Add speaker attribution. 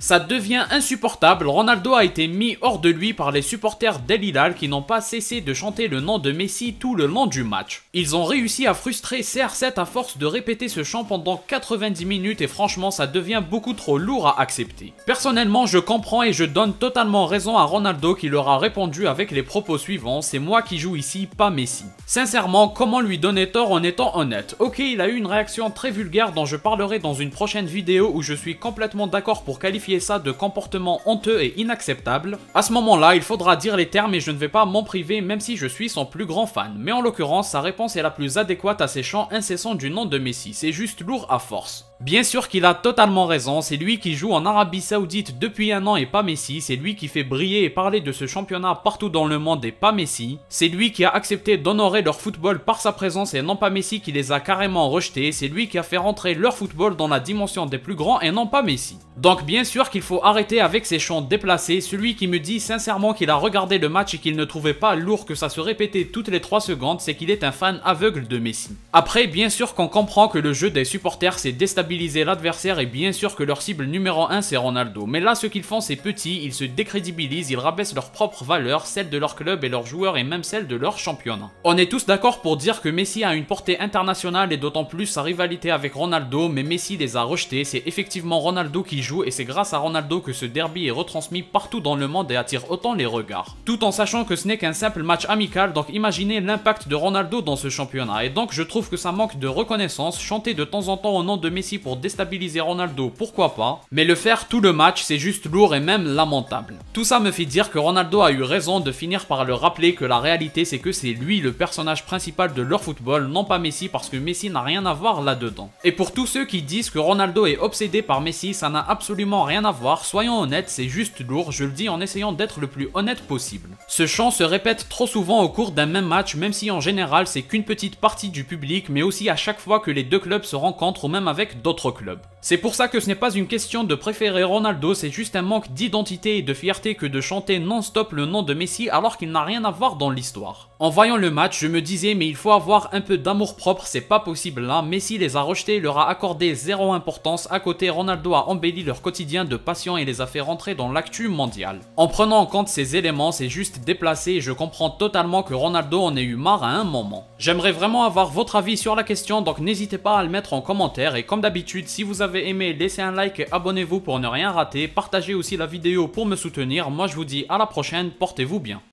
Speaker 1: Ça devient insupportable, Ronaldo a été mis hors de lui par les supporters d'El Hilal qui n'ont pas cessé de chanter le nom de Messi tout le long du match. Ils ont réussi à frustrer CR7 à force de répéter ce chant pendant 90 minutes et franchement ça devient beaucoup trop lourd à accepter. Personnellement je comprends et je donne totalement raison à Ronaldo qui leur a répondu avec les propos suivants: c'est moi qui joue ici, pas Messi. Sincèrement, comment lui donner tort en étant honnête? Ok, il a eu une réaction très vulgaire dont je parlerai dans une prochaine vidéo où je suis complètement d'accord pour qualifier ça de comportement honteux et inacceptable. À ce moment-là, il faudra dire les termes et je ne vais pas m'en priver même si je suis son plus grand fan. Mais en l'occurrence, sa réponse est la plus adéquate à ces chants incessants du nom de Messi. C'est juste lourd à force. Bien sûr qu'il a totalement raison, c'est lui qui joue en Arabie Saoudite depuis un an et pas Messi, c'est lui qui fait briller et parler de ce championnat partout dans le monde et pas Messi, c'est lui qui a accepté d'honorer leur football par sa présence et non pas Messi qui les a carrément rejetés, c'est lui qui a fait rentrer leur football dans la dimension des plus grands et non pas Messi. Donc bien sûr qu'il faut arrêter avec ces chants déplacés, celui qui me dit sincèrement qu'il a regardé le match et qu'il ne trouvait pas lourd que ça se répétait toutes les 3 secondes, c'est qu'il est un fan aveugle de Messi. Après, bien sûr qu'on comprend que le jeu des supporters c'est déstabilisé l'adversaire et bien sûr que leur cible numéro 1 c'est Ronaldo. Mais là ce qu'ils font c'est petit, ils se décrédibilisent, ils rabaissent leurs propres valeurs, celles de leur club et leurs joueurs et même celles de leur championnat. On est tous d'accord pour dire que Messi a une portée internationale et d'autant plus sa rivalité avec Ronaldo, mais Messi les a rejetés, c'est effectivement Ronaldo qui joue et c'est grâce à Ronaldo que ce derby est retransmis partout dans le monde et attire autant les regards. Tout en sachant que ce n'est qu'un simple match amical, donc imaginez l'impact de Ronaldo dans ce championnat. Et donc je trouve que ça manque de reconnaissance, chanter de temps en temps au nom de Messi pour déstabiliser Ronaldo, pourquoi pas, mais le faire tout le match c'est juste lourd et même lamentable. Tout ça me fait dire que Ronaldo a eu raison de finir par le rappeler que la réalité c'est que c'est lui le personnage principal de leur football, non pas Messi, parce que Messi n'a rien à voir là-dedans. Et pour tous ceux qui disent que Ronaldo est obsédé par Messi, ça n'a absolument rien à voir, soyons honnêtes, c'est juste lourd, je le dis en essayant d'être le plus honnête possible. Ce chant se répète trop souvent au cours d'un même match, même si en général c'est qu'une petite partie du public, mais aussi à chaque fois que les deux clubs se rencontrent ou même avec d'autres clubs. C'est pour ça que ce n'est pas une question de préférer Ronaldo, c'est juste un manque d'identité et de fierté que de chanter non-stop le nom de Messi alors qu'il n'a rien à voir dans l'histoire. En voyant le match, je me disais mais il faut avoir un peu d'amour propre, c'est pas possible là, Messi les a rejetés, leur a accordé zéro importance, à côté Ronaldo a embelli leur quotidien de passion et les a fait rentrer dans l'actu mondiale. En prenant en compte ces éléments, c'est juste déplacé et je comprends totalement que Ronaldo en ait eu marre à un moment. J'aimerais vraiment avoir votre avis sur la question, donc n'hésitez pas à le mettre en commentaire et comme d'habitude, si vous avez aimé, laissez un like et abonnez-vous pour ne rien rater, partagez aussi la vidéo pour me soutenir, moi je vous dis à la prochaine, portez-vous bien.